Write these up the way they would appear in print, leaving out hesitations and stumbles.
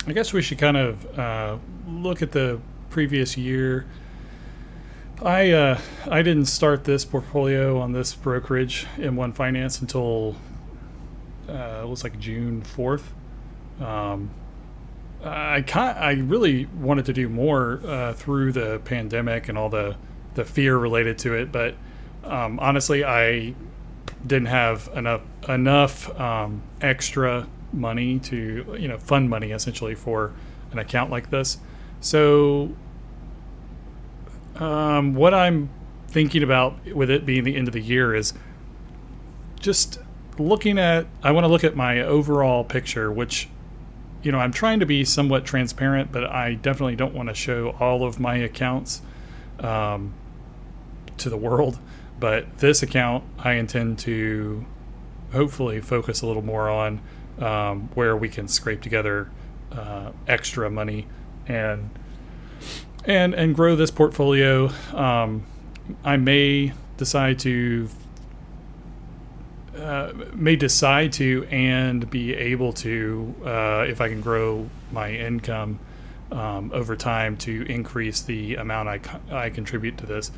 I guess we should kind of look at the previous year. I didn't start this portfolio on this brokerage in One Finance until it was like June 4th. Um, I really wanted to do more through the pandemic and all the fear related to it, but honestly, I didn't have enough extra money to fund money essentially for an account like this. So what I'm thinking about with it being the end of the year is just I want to look at my overall picture, which I'm trying to be somewhat transparent, but I definitely don't want to show all of my accounts um, to the world. But this account, I intend to hopefully focus a little more on where we can scrape together extra money and and grow this portfolio. I may decide to and be able to, if I can grow my income over time, to increase the amount I contribute to this.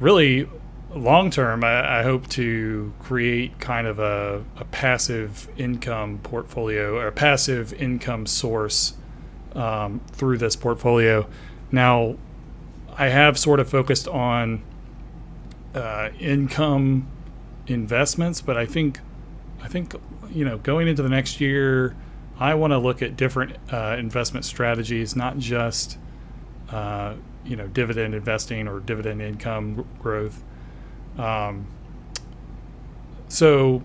Really, long term, I hope to create kind of a passive income portfolio or a passive income source through this portfolio. Now, I have sort of focused on income investments, but I think going into the next year, I want to look at different investment strategies, not just dividend investing or dividend income growth. Um, so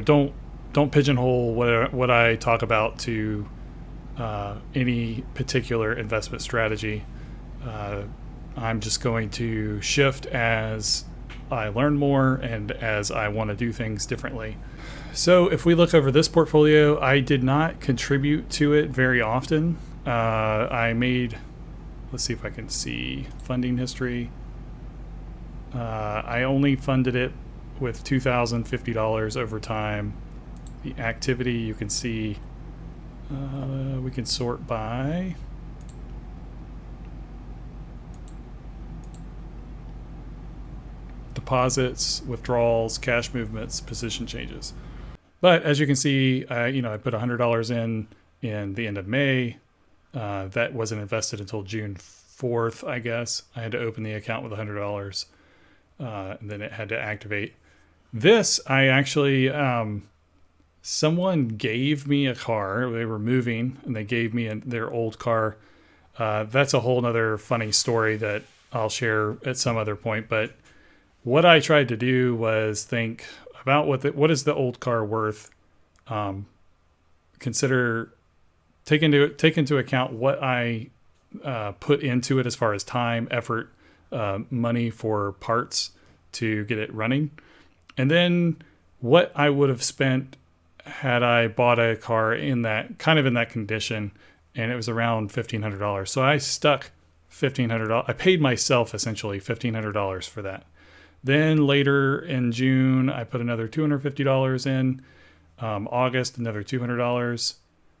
don't pigeonhole what I talk about to any particular investment strategy. Uh, I'm just going to shift as I learn more and as I want to do things differently. So if we look over this portfolio, I did not contribute to it very often. I made, let's see if I can see funding history. I only funded it with $2,050 over time. The activity you can see, we can sort by deposits, withdrawals, cash movements, position changes. But as you can see, I put $100 in the end of May. That wasn't invested until June 4th, I guess. I had to open the account with $100, and then it had to activate. This, I actually, someone gave me a car. They were moving, and they gave me their old car. That's a whole other funny story that I'll share at some other point. But what I tried to do was think about what is the old car worth. Consider take into account what I put into it as far as time, effort, money for parts to get it running, and then what I would have spent had I bought a car in that condition, and it was around $1,500. So I stuck $1,500. I paid myself essentially $1,500 for that. Then later in June, I put another $250 in. August, another $200.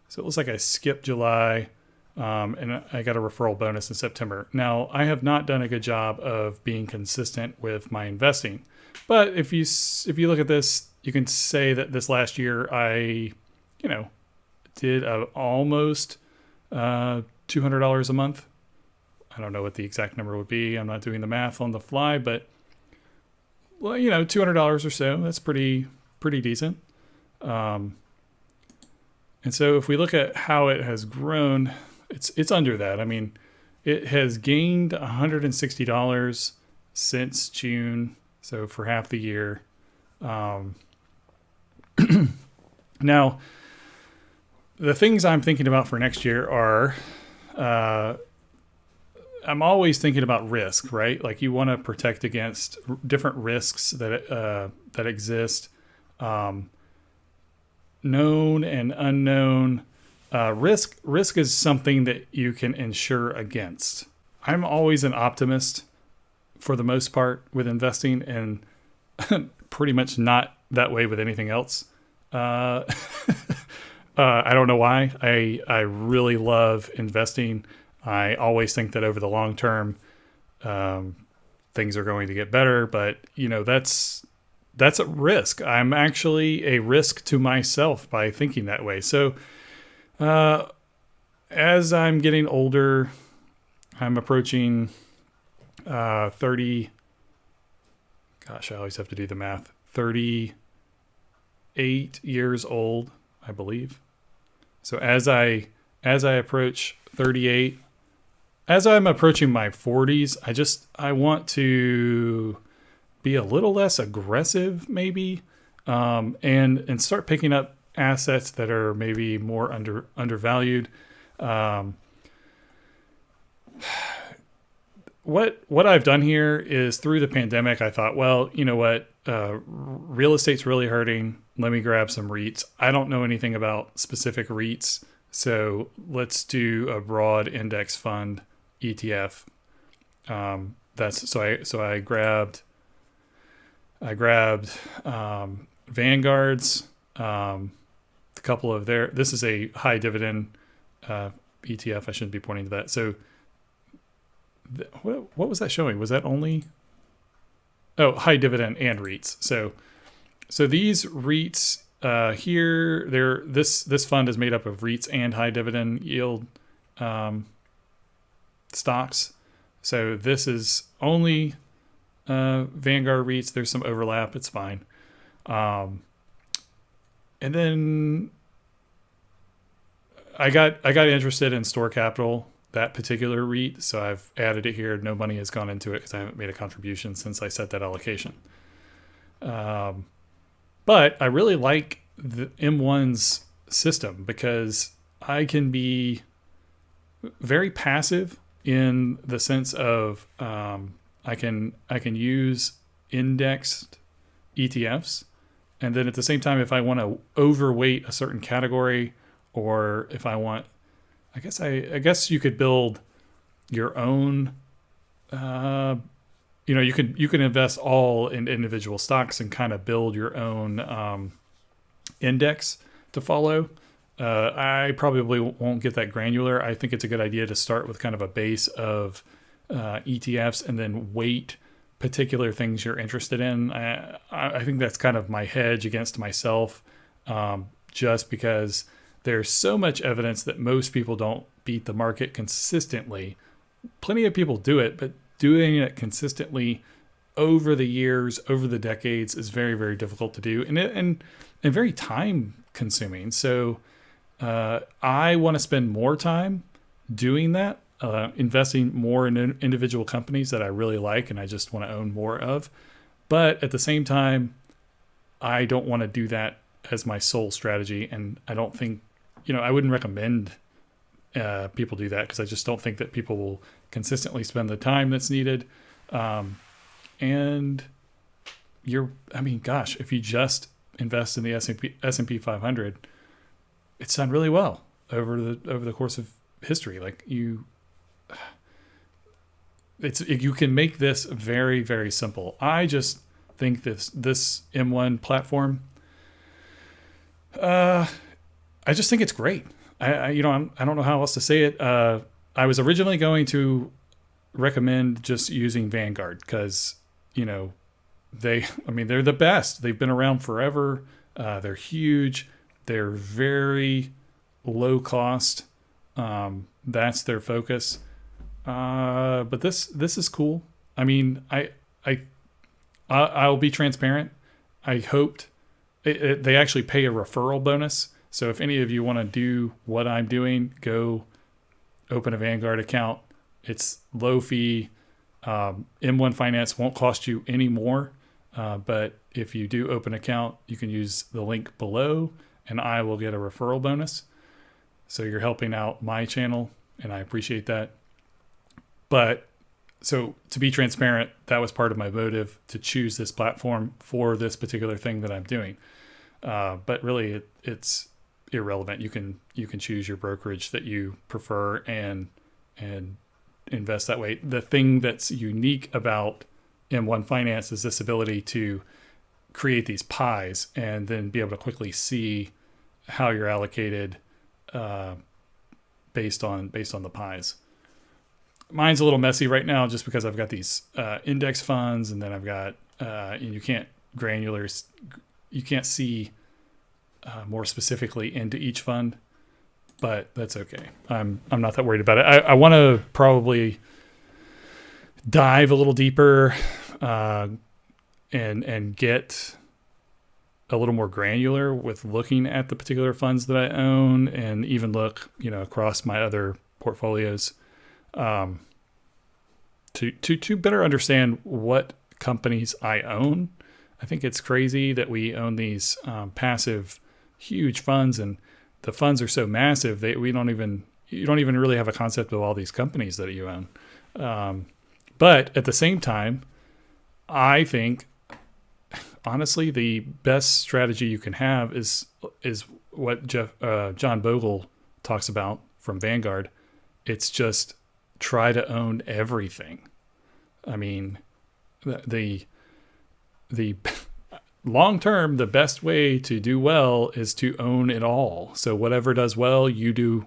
So it looks like I skipped July, and I got a referral bonus in September. Now, I have not done a good job of being consistent with my investing. But if you look at this, you can say that this last year I, did almost $200 a month. I don't know what the exact number would be. I'm not doing the math on the fly, but $200 or so. That's pretty decent. And so if we look at how it has grown, it's under that. I mean, it has gained $160 since June, so for half the year. Now, the things I'm thinking about for next year are, I'm always thinking about risk, right? Like you want to protect against different risks that exist, known and unknown. Risk is something that you can insure against. I'm always an optimist for the most part with investing, and pretty much not that way with anything else. I don't know why. I really love investing. I always think that over the long term, um, things are going to get better. But that's a risk. I'm actually a risk to myself by thinking that way. So uh, as I'm getting older, I'm approaching 30. Gosh, I always have to do the math. 38 years old, I believe. So as I approach 38, as I'm approaching my 40s, I want to be a little less aggressive, maybe, and start picking up assets that are maybe more undervalued. Um, what I've done here is through the pandemic, I thought, well, you know what, real estate's really hurting. Let me grab some REITs. I don't know anything about specific REITs, so let's do a broad index fund ETF. That's so I grabbed Vanguard's, a couple of their. This is a high dividend ETF. I shouldn't be pointing to that. So what was that showing? Was that only high dividend and REITs? So these REITs here, this fund is made up of REITs and high dividend yield stocks. So this is only Vanguard REITs. There's some overlap. It's fine. And then I got interested in Store Capital, that particular REIT. So I've added it here. No money has gone into it because I haven't made a contribution since I set that allocation. But I really like the M1's system because I can be very passive in the sense of I can use indexed ETFs, and then at the same time, if I want to overweight a certain category, or if I want, I guess you could build your own. You can invest all in individual stocks and kind of build your own index to follow. I probably won't get that granular. I think it's a good idea to start with kind of a base of ETFs and then weight particular things you're interested in. I think that's kind of my hedge against myself, just because there's so much evidence that most people don't beat the market consistently. Plenty of people do it, but doing it consistently over the years, over the decades, is very, very difficult to do, and very time consuming. So I want to spend more time doing that, investing more in individual companies that I really like and I just want to own more of. But at the same time, I don't want to do that as my sole strategy, and I don't think, I wouldn't recommend people do that, because I just don't think that people will consistently spend the time that's needed. And gosh, if you just invest in the S&P 500, it's done really well over the course of history. Like you can make this very, very simple. I just think this M1 platform, I just think it's great. I don't know how else to say it. I was originally going to recommend just using Vanguard because, they're the best. They've been around forever. They're huge. They're very low cost. That's their focus. But this is cool. I'll be transparent. I hoped they actually pay a referral bonus. So if any of you want to do what I'm doing, go open a Vanguard account. It's low fee. M1 Finance won't cost you any more. But if you do open an account, you can use the link below and I will get a referral bonus. So you're helping out my channel and I appreciate that. But so to be transparent, that was part of my motive to choose this platform for this particular thing that I'm doing. But really it's irrelevant. You can choose your brokerage that you prefer and invest that way. The thing that's unique about M1 Finance is this ability to create these pies and then be able to quickly see how you're allocated based on the pies. Mine's a little messy right now just because I've got these index funds, and then I've got and you can't see more specifically into each fund, but that's okay. I'm not that worried about it. I want to probably dive a little deeper and get a little more granular with looking at the particular funds that I own, and even look, across my other portfolios, to better understand what companies I own. I think it's crazy that we own these passive, huge funds, and the funds are so massive that you don't even really have a concept of all these companies that you own. But at the same time, I think, honestly, the best strategy you can have is what John Bogle talks about from Vanguard. It's just try to own everything. I mean, the long term, the best way to do well is to own it all. So whatever does well, you do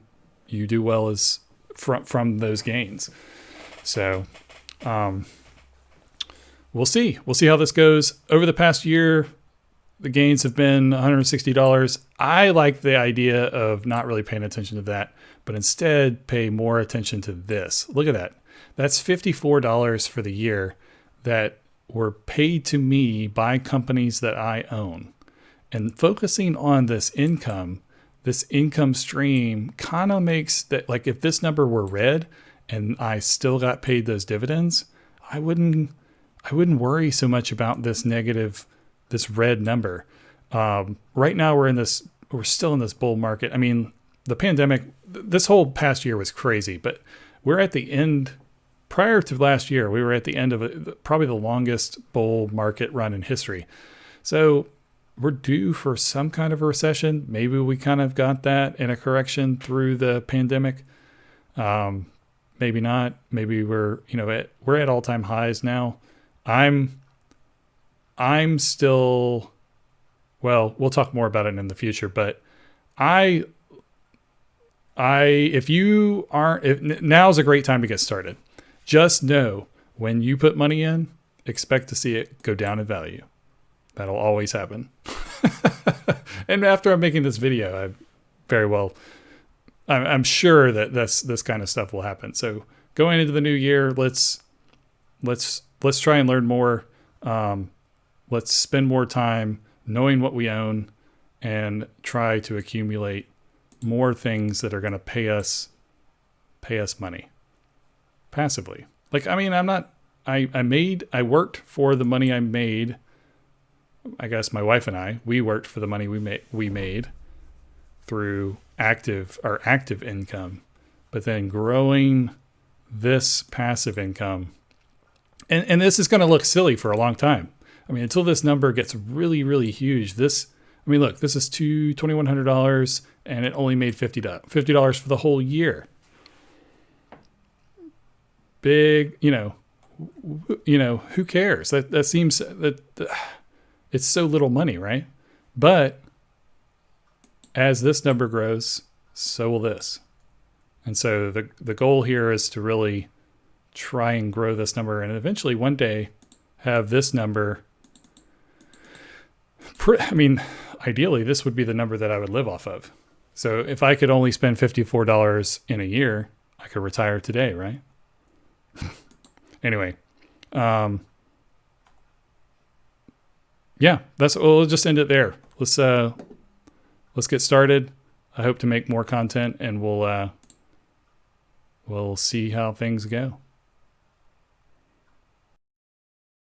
well as from those gains. So we'll see how this goes. Over the past year, the gains have been $160. I like the idea of not really paying attention to that, but instead pay more attention to this. Look at that. That's $54 for the year that were paid to me by companies that I own. And focusing on this income stream kind of makes that, like, if this number were red and I still got paid those dividends, I wouldn't worry so much about this red number. Right now we're still in this bull market. I mean, the pandemic, this whole past year was crazy, but we're at the end. Prior to last year, we were at the end of probably the longest bull market run in history. So we're due for some kind of a recession. Maybe we kind of got that in a correction through the pandemic. Maybe not. Maybe we're at all-time highs now. I'm still, well, we'll talk more about it in the future, but if now's a great time to get started. Just know when you put money in, expect to see it go down in value. That'll always happen. And after I'm making this video, I'm sure that this kind of stuff will happen. So going into the new year, let's try and learn more. Let's spend more time knowing what we own and try to accumulate more things that are going to pay us money passively. Like, I mean, I worked for the money I made. I guess my wife and we worked for the money we made through active income, but then growing this passive income. And this is going to look silly for a long time. I mean, until this number gets really, really huge. Look, this is $2,100 and it only made $50 for the whole year. Big, who cares? That seems that it's so little money, right? But as this number grows, so will this. And so the goal here is to really try and grow this number, and eventually one day have this number. Ideally, this would be the number that I would live off of. So if I could only spend $54 in a year, I could retire today, right? Anyway, we'll just end it there. Let's get started. I hope to make more content, and we'll see how things go.